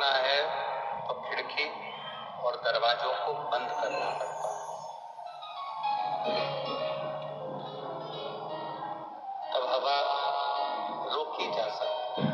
रोकना है तो खिड़की और दरवाजों को बंद करना पड़ता है, तब हवा रोकी जा सकती है।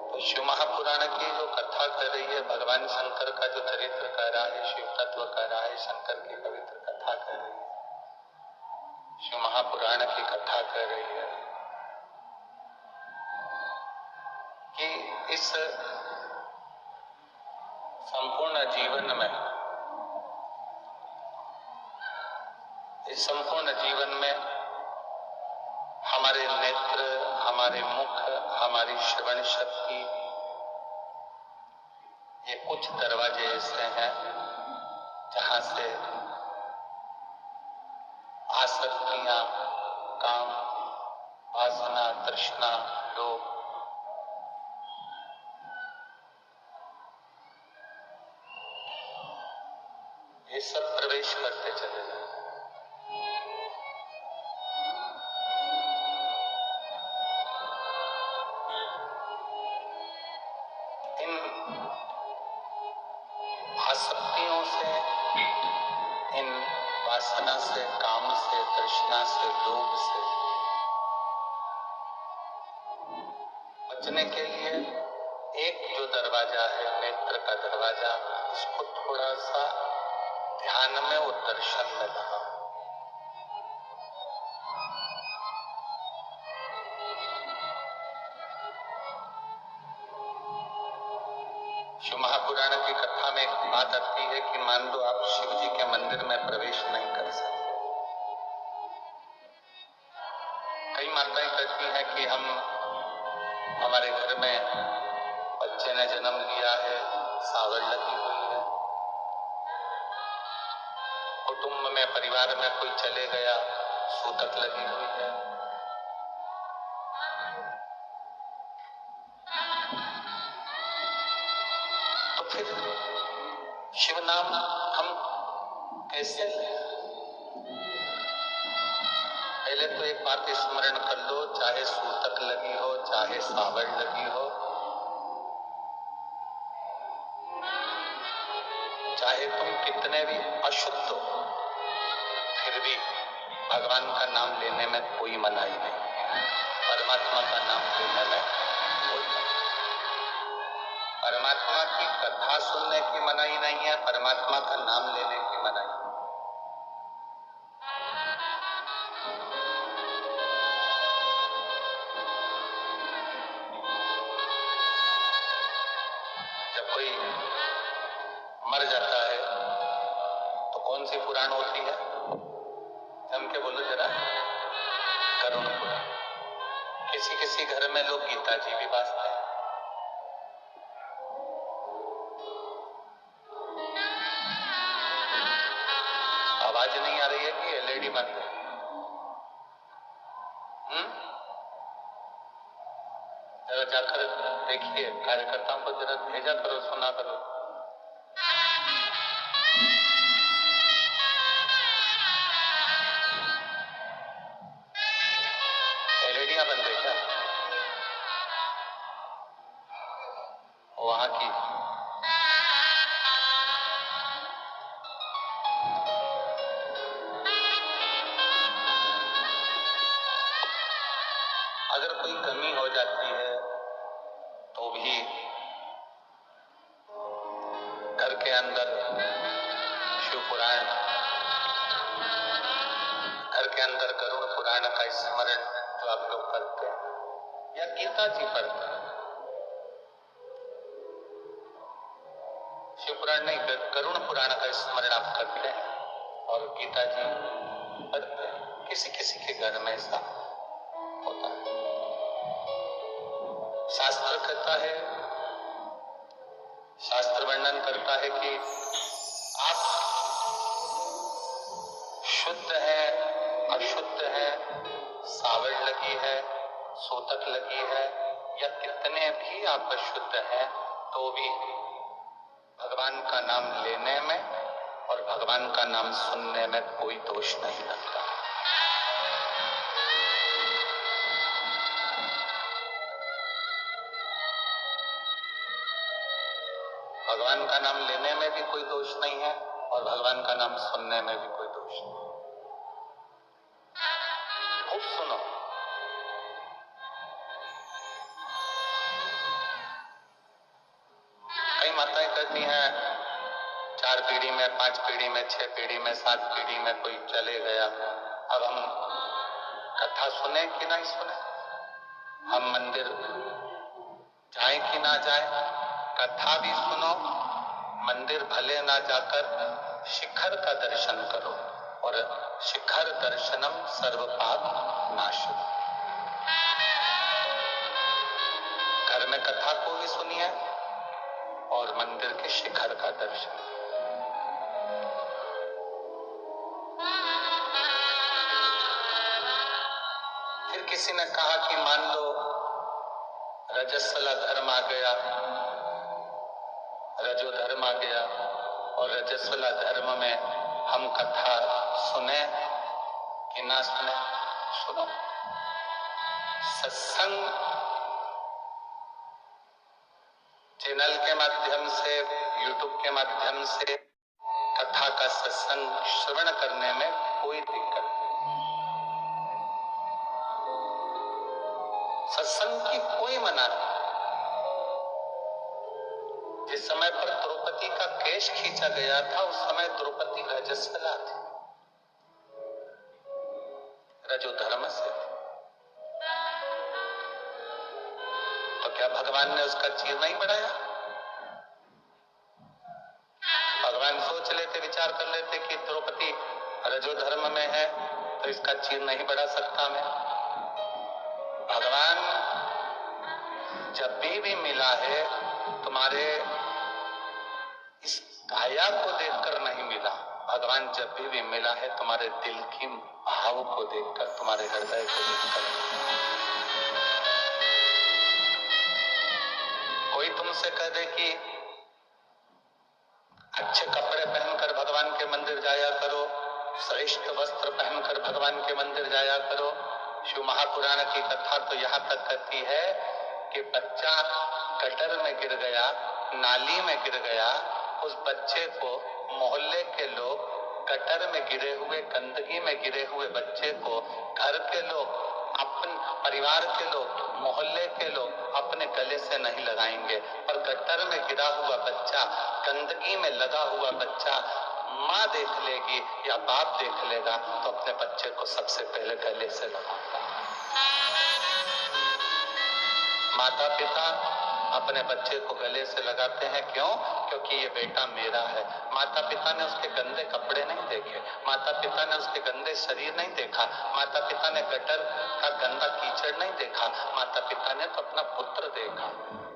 तो शिव महापुराण की जो कथा कर रही है, भगवान शंकर का जो चरित्र कह रहा है, शिव तत्व कह रहा है, शंकर की पवित्र कथा कर रही है, शिव महापुराण की कथा कर रही है कि इस संपूर्ण जीवन में हमारे नेत्र, हमारे मुख, हमारी श्रवण शक्ति, ये कुछ दरवाजे ऐसे हैं जहां से आसक्तियां, काम, वासना, तृष्णा, लोभ, ये सब प्रवेश करते चले जाते हैं। आसक्तियों से, इन वासना से, काम से, तृष्णा से, लोभ से बचने के लिए एक जो दरवाजा है, नेत्र का दरवाजा, इसको थोड़ा सा ध्यान में और दर्शन में लगाओ। शिव महापुराण की कथा में एक बात आती है कि मान लो आप शिव जी के मंदिर में प्रवेश नहीं कर सकते। कई माताएं कहती हैं कि हमारे घर में बच्चे ने जन्म लिया है, सावड़ लगी हुई है, कुटुंब में, परिवार में कोई चले गया, सूतक लगी हुई है। तो फिर शिव नाम हम कैसे लें? पहले तो एक बात स्मरण कर लो, चाहे सूतक लगी हो, चाहे सावड़ लगी हो, चाहे तुम कितने भी अशुद्ध हो, फिर भी भगवान का नाम लेने में कोई मनाही नहीं। परमात्मा का नाम लेने में कोई मनाही, परमात्मा की कथा सुनने की मनाही नहीं है, परमात्मा का नाम लेने की मनाही। जब कोई मर जाता है तो कौन सी पुराण होती है? जम के बोलो जरा, करुण पुराण। किसी किसी घर में लोग गीता जी भी वाचते हैं। आवाज नहीं आ रही है कि एलईडी बंद है? जरा जाकर देखिए, कार्यकर्ताओं को जरा भेजा करो, सुना करो। एलईडियां बंद है क्या वहां की? अगर कोई कमी हो जाती है तो भी घर के अंदर शिव पुराण, घर के अंदर करुण पुराण का स्मरण जो आप लोग करते हैं, या गीता जी पढ़ते हैं, शिव पुराण नहीं, करुण पुराण का स्मरण आप करते हैं और गीता जी पढ़ते हैं। किसी किसी के घर में ऐसा होता है। शास्त्र कहता है, शास्त्र वर्णन करता है कि आप शुद्ध है, अशुद्ध है, सावड़ लगी है, सूतक लगी है, या कितने भी आप अशुद्ध हैं, तो भी भगवान का नाम लेने में और भगवान का नाम सुनने में कोई दोष नहीं लगता। भगवान का नाम लेने में भी कोई दोष नहीं है और भगवान का नाम सुनने में भी कोई दोष नहीं। खूब सुनो। कई माताएं कहती हैं 4 पीढ़ी में, 5 पीढ़ी में, 6 पीढ़ी में, 7 पीढ़ी में कोई चले गया, अब हम कथा सुने कि नहीं सुने, हम मंदिर जाए कि ना जाए, कथा भी सुनो, मंदिर भले ना जाकर शिखर का दर्शन करो, और शिखर दर्शनम सर्व पाप नाशम। घर में कथा को भी सुनिए और मंदिर के शिखर का दर्शन। फिर किसी ने कहा कि मान लो रजस्वला धर्म आ गया, रजो धर्म आ गया, और रजस्वला धर्म में हम कथा सुने कि ना सुने? सुनो। सत्संग चैनल के माध्यम से, यूट्यूब के माध्यम से कथा का सत्संग श्रवण करने में कोई दिक्कत नहीं, सत्संग की कोई मना नहीं। जिस समय पर द्रौपदी का केश खींचा गया था उस समय द्रौपदी रजस्वला थी, रजो धर्म से थी। तो क्या भगवान ने उसका चीर नहीं बढ़ाया? भगवान सोच लेते, विचार कर लेते कि द्रौपदी रजो धर्म में है तो इसका चीर नहीं बढ़ा सकता मैं। भगवान जब भी मिला है तुम्हारे इस काया को देखकर नहीं मिला, भगवान जब भी मिला है तुम्हारे दिल की भाव को देखकर, तुम्हारे हृदय को देखकर। कोई तुमसे कह दे कि अच्छे कपड़े पहनकर भगवान के मंदिर जाया करो, श्रेष्ठ वस्त्र पहनकर भगवान के मंदिर जाया करो। शिव महापुराण की कथा तो यहाँ तक कहती है कि बच्चा गटर में गिर गया, नाली में गिर गया, उस बच्चे को मोहल्ले के लोग, गटर में गिरे हुए, गंदगी में गिरे हुए बच्चे को घर के लोग, अपने परिवार के लोग, मोहल्ले के लोग अपने गले से नहीं लगाएंगे, पर गटर में गिरा हुआ बच्चा, गंदगी में लगा हुआ बच्चा माँ देख लेगी या बाप देख लेगा तो अपने बच्चे को सबसे पहले गले से लगाता है। माता पिता अपने बच्चे को गले से लगाते हैं, क्यों? क्योंकि ये बेटा मेरा है। माता पिता ने उसके गंदे कपड़े नहीं देखे, माता पिता ने उसके गंदे शरीर नहीं देखा, माता पिता ने गटर का गंदा कीचड़ नहीं देखा, माता पिता ने तो अपना पुत्र देखा।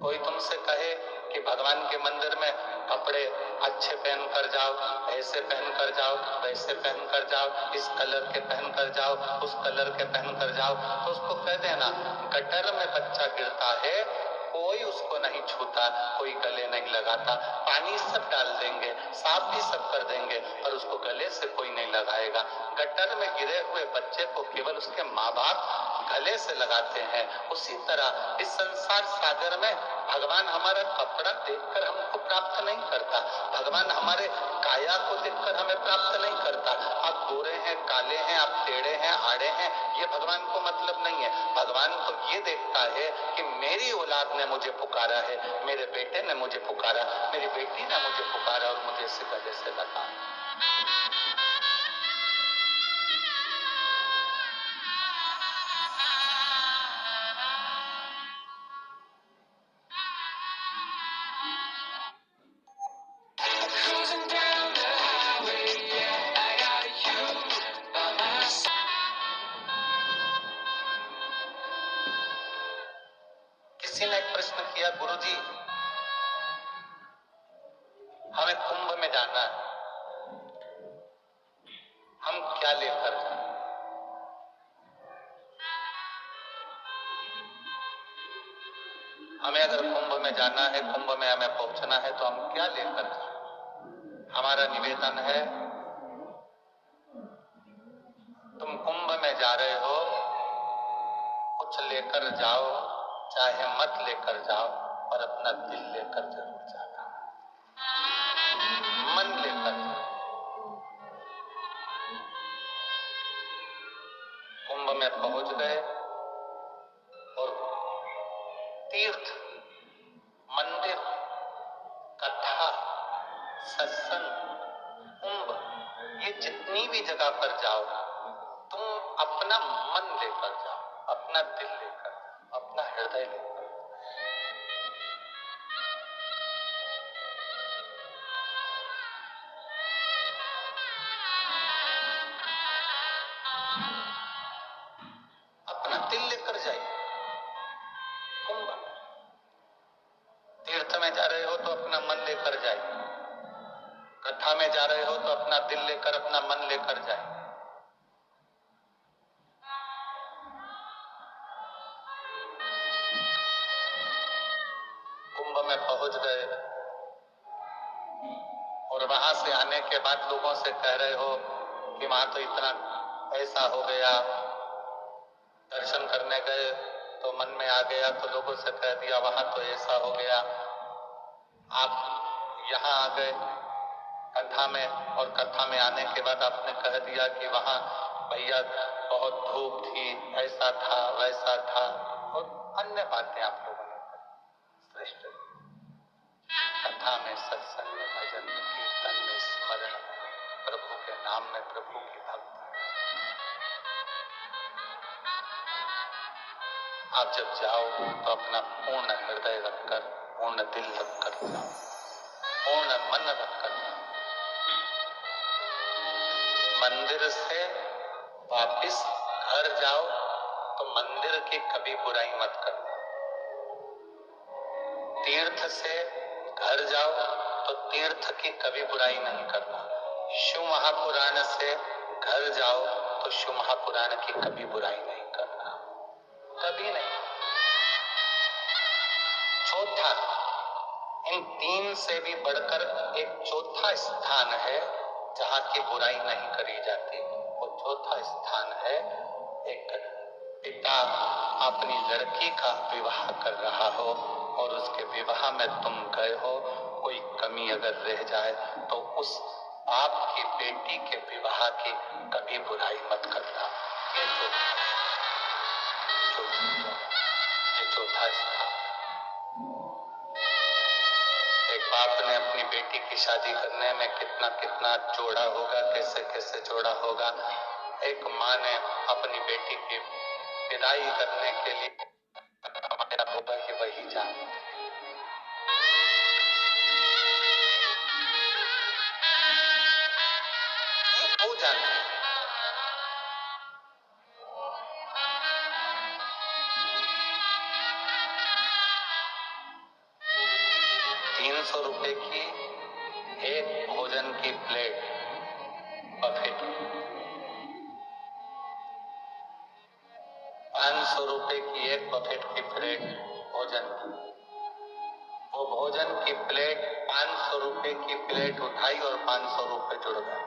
कोई तुमसे कहे कि भगवान के मंदिर में कपड़े अच्छे पहन कर जाओ, ऐसे पहन कर जाओ, वैसे पहन कर जाओ, इस कलर के पहन कर जाओ, उस कलर के पहन कर जाओ, तो उसको कह देना गटर में बच्चा गिरता है, कोई उसको नहीं छूता, कोई गले नहीं लगाता, पानी सब डाल देंगे, साफ भी सब कर देंगे, पर उसको गले से कोई नहीं लगाएगा। गटर में गिरे हुए बच्चे को केवल उसके माँ बाप गले से लगाते हैं। उसी तरह इस संसार सागर में भगवान हमारा कपड़ा देखकर हमको प्राप्त नहीं करता, भगवान हमारे काया को देखकर हमें प्राप्त नहीं करता। आप गोरे हैं, काले हैं, आप टेढ़े हैं, आड़े हैं, ये भगवान को मतलब नहीं है। भगवान तो ये देखता है कि मेरी औलाद ने मुझे पुकारा है, मेरे बेटे ने मुझे पुकारा, मेरी बेटी ने मुझे पुकारा और मुझे इसे गले से लगा। किसी ने एक प्रश्न किया, गुरुजी हमें कुंभ में जाना है, हम क्या लेकर जाएं? हमें अगर कुंभ में जाना है, कुंभ में हमें पहुंचना है तो हम क्या लेकर जाएं? हमारा निवेदन है, तुम कुंभ में जा रहे हो, कुछ लेकर जाओ, चाहे मत लेकर जाओ, और अपना दिल लेकर जरूर जाना। में पहुंच गए और तीर्थ, मंदिर, कथा, सत्संग, कुंभ, ये जितनी भी जगह पर जाओ, तुम अपना मन लेकर जाओ, अपना दिल लेकर जाओ, अपना हृदय लेकर। अपना दिल लेकर जाइए। कुंभ, तीर्थ में जा रहे हो तो अपना मन लेकर जाइए, कथा में जा रहे हो तो अपना दिल लेकर, अपना मन लेकर जाइए। कुंभ में पहुंच गए और वहां से आने के बाद लोगों से कह रहे हो कि वहां तो इतना ऐसा हो गया, दर्शन करने गए तो मन में आ गया तो लोगों से कह दिया वहां तो ऐसा हो गया। आप यहाँ आ गए कथा में, और कथा में आने के बाद आपने कह दिया कि वहां भैया बहुत धूप थी, ऐसा था वैसा था, और अन्य बातें आप लोगों ने कही। श्रेष्ठ कथा में, सत्संग में, भजन में, कीर्तन में, स्मरण में, प्रभु के नाम में, प्रभु की भक्ति। आप जब जाओ तो अपना पूर्ण हृदय रखकर, पूर्ण दिल रखकर जाओ, पूर्ण मन रखकर जाओ। मंदिर से वापिस घर जाओ तो मंदिर की कभी बुराई मत करना। तीर्थ से घर जाओ तो तीर्थ की कभी बुराई नहीं करना। शिव महापुराण से घर जाओ तो शिव महापुराण की कभी बुराई नहीं करना, कभी नहीं। चौथा, इन तीन से भी बढ़कर एक चौथा स्थान है जहां की बुराई नहीं करी जाती। वो चौथा स्थान है, एक पिता अपनी लड़की का विवाह कर रहा हो और उसके विवाह में तुम गए हो, कोई कमी अगर रह जाए तो उस बाप की बेटी के विवाह की कभी बुराई मत करना। ये चौथा स्थान। एक बाप ने अपनी बेटी की शादी करने में कितना कितना जोड़ा होगा, कैसे कैसे जोड़ा होगा। एक माँ ने अपनी बेटी की विदाई करने के लिए कमाया होगा कि वही जानती है। वो जानती है। 300 रुपए की एक भोजन की प्लेट बफेट, 500 रुपए की एक बफेट की प्लेट भोजन की। वो भोजन की प्लेट 500 रुपए की प्लेट उठाई और 500 रुपए जुड़ गए।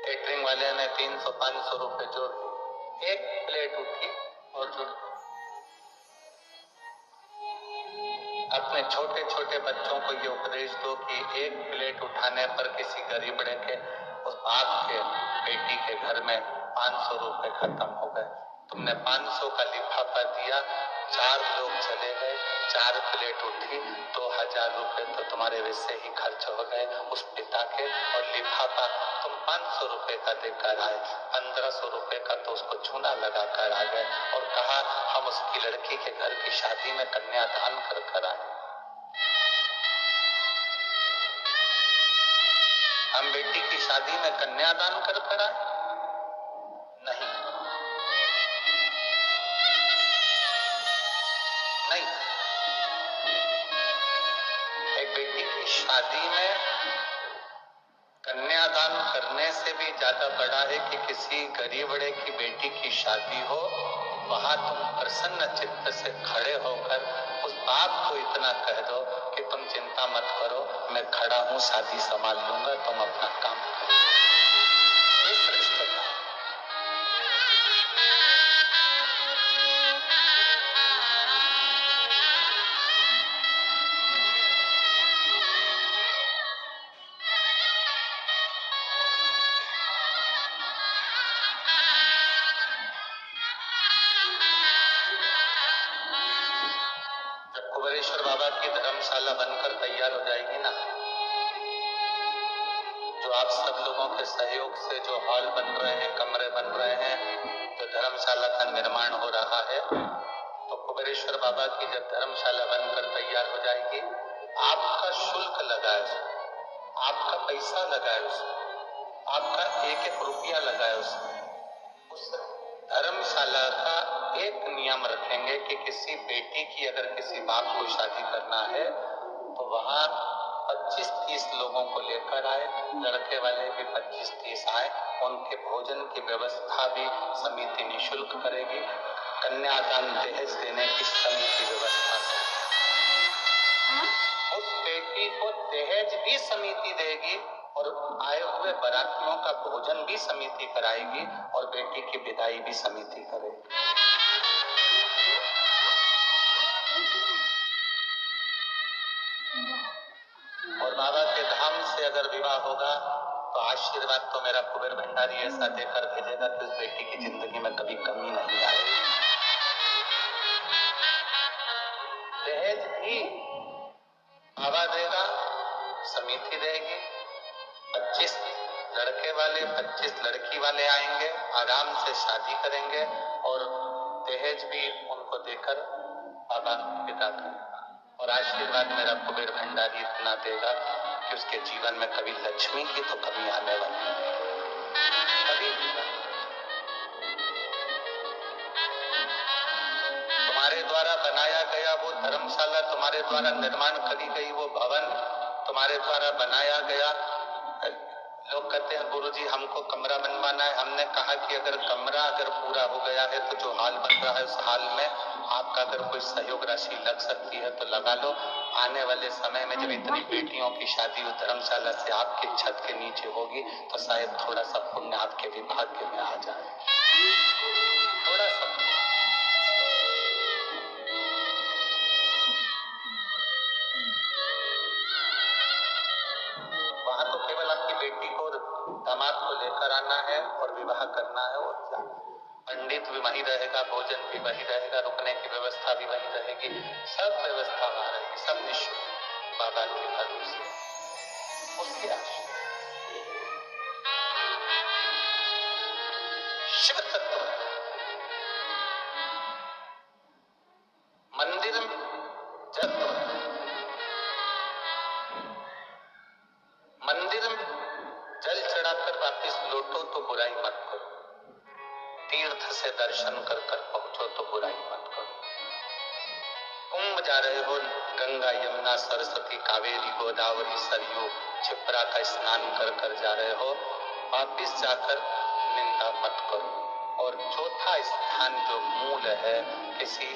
केटरिंग वाले ने 300-500 रुपए जोड़ दिए, एक प्लेट उठी और जुड़ गई। अपने छोटे छोटे बच्चों को ये उपदेश दो कि एक प्लेट उठाने पर किसी गरीबड़े के, उस बाप के बेटी के घर में 500 रुपए खत्म हो गए। तुमने 500 का लिफाफा दिया, 4 लोग चले गए, 4 प्लेट उठी, 2000 रुपए तो तुम्हारे वैसे ही खर्च हो गए उस पिता के। और लिफाफा तुम 500 रुपए का देकर आए, 1500 रुपए का तो उसको चूना लगा कर आ गए और कहा हम उसकी लड़की के घर की शादी में कन्यादान कर आए। हम बेटी की शादी में कन्यादान कर आए? नहीं, नहीं। एक बेटी की शादी में कन्यादान करने से भी ज्यादा बड़ा है कि किसी गरीबड़े की बेटी की शादी हो, वहां तुम प्रसन्न चित्त से खड़े होकर उस बाप को इतना कह दो कि तुम चिंता मत करो, मैं खड़ा हूं, शादी संभाल लूंगा, तुम अपना काम करो। ये श्रेष्ठता है। की धर्मशाला बनकर तैयार हो जाएगी ना, जो आप सब लोगों के सहयोग से जो हॉल बन रहे हैं, कमरे बन रहे हैं, जो धर्मशाला का निर्माण हो रहा है, तो कुबेरेश्वर बाबा की जब धर्मशाला बनकर तैयार हो जाएगी, आपका शुल्क लगा है उसमें, आपका पैसा लगा है उसमें, आपका एक एक रुपया लगा है उसमें। उस धर्मशाला का एक नियम रखेंगे कि किसी बेटी की अगर किसी बाप को शादी करना है तो वहाँ 25-30 लोगों को लेकर आए, लड़के वाले भी 25-30 आए, उनके भोजन की व्यवस्था भी समिति निःशुल्क करेगी, कन्यादान दहेज देने की समिति व्यवस्था करेगी, उस बेटी को दहेज भी समिति देगी और आए हुए बारातियों का भोजन भी समिति कराएगी और बेटी की विदाई भी समिति करेगी। और बाबा के धाम से अगर विवाह होगा तो आशीर्वाद तो मेरा कुबेर भंडारी ऐसा देकर भेजेगा कि उस बेटी की जिंदगी में कभी कमी नहीं आएगी। दहेज भी बाबा देगा, समिति देगी, 25 लड़के वाले 25 लड़की वाले आएंगे, आराम से शादी करेंगे और दहेज भी उनको देकर बाबा विदा करेगा। और आशीर्वाद मेरा कुबेर भंडारी इतना देगा कि उसके जीवन में कभी लक्ष्मी की तो कमी आने वाली नहीं, कभी तुम्हारे द्वारा बनाया गया वो धर्मशाला, तुम्हारे द्वारा निर्माण करी गई वो भवन, तुम्हारे द्वारा बनाया गया। लोग कहते हैं गुरुजी हमको कमरा बनवाना है, हमने कहा कि अगर कमरा अगर पूरा हो गया है तो जो हाल बन रहा है उस हाल में आपका अगर कोई सहयोग राशि लग सकती है तो लगा लो। आने वाले समय में जब इतनी बेटियों की शादी उस धर्मशाला से आपके छत के नीचे होगी तो शायद थोड़ा सा पुण्य आपके भी भाग्य में आ जाए, थोड़ा सा। वहां तो केवल आपकी बेटी को दामाद को लेकर आना है और विवाह करना है और जाना। पंडित भी वहीं रहेगा, भोजन भी वहीं रहेगा, रुकने की व्यवस्था भी वहीं रहेगी, सब व्यवस्था वहां रहेगी, सब निःशुल्क बाबा के भरोसे उसके आशीर्वाद। शिव तत्व मंदिर मंदिर में जल चढ़ाकर वापिस लौटो तो बुराई मत करो, तीर्थ से दर्शन कर कर पहुंचो तो बुराई मत करो। कुंभ जा रहे हो, गंगा यमुना सरस्वती कावेरी गोदावरी सरयू क्षिप्रा का स्नान कर कर जा रहे हो, वापिस जाकर निंदा मत करो। और चौथा स्थान जो मूल है, किसी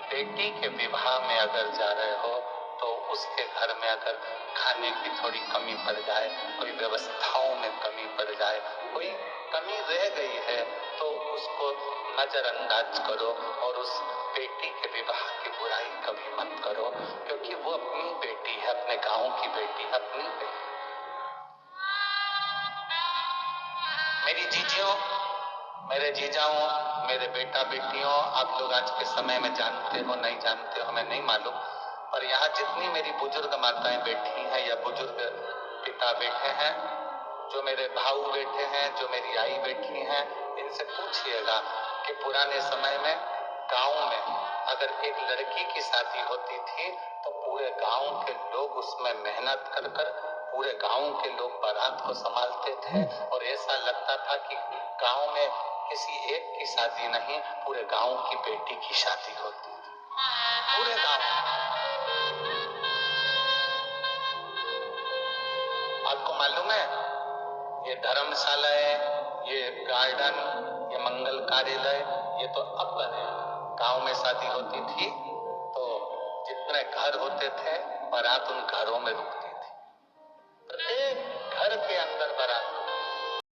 बेटी के विवाह में अगर जा रहे हो तो उसके घर में अगर खाने की थोड़ी कमी पड़ जाए, कोई व्यवस्थाओं में कमी पड़ जाए, कोई कमी रह गई है तो उसको नजरअंदाज करो और उस बेटी के विवाह की बुराई कभी मत करो, क्योंकि वो अपनी बेटी है, अपने गांव की बेटी है, अपनी बेटी। मेरी जीजियों, मेरे जीजाओं, मेरे बेटा बेटियों, आप लोग आज के समय में जानते हो नहीं जानते हो हमें नहीं मालूम, पर यहाँ जितनी मेरी बुजुर्ग माताएं बैठी हैं या बुजुर्ग पिता बैठे हैं, जो मेरे भाऊ बैठे हैं, जो मेरी आई बैठी हैं, इनसे पूछिएगा कि पुराने समय में गांव में अगर एक लड़की की शादी होती थी तो पूरे गांव के लोग उसमें मेहनत कर कर पूरे गांव के लोग बारात को संभालते थे और ऐसा लगता था कि गांव में किसी एक की शादी नहीं, पूरे गांव की बेटी की शादी होती थी, पूरे गांव। आपको मालूम है ये धर्मशालाएं, ये गार्डन, ये मंगल कार्यालय, ये तो अब बने। गांव में शादी होती थी तो जितने घर होते थे बारात उन घरों में रुकती थी। प्रत्येक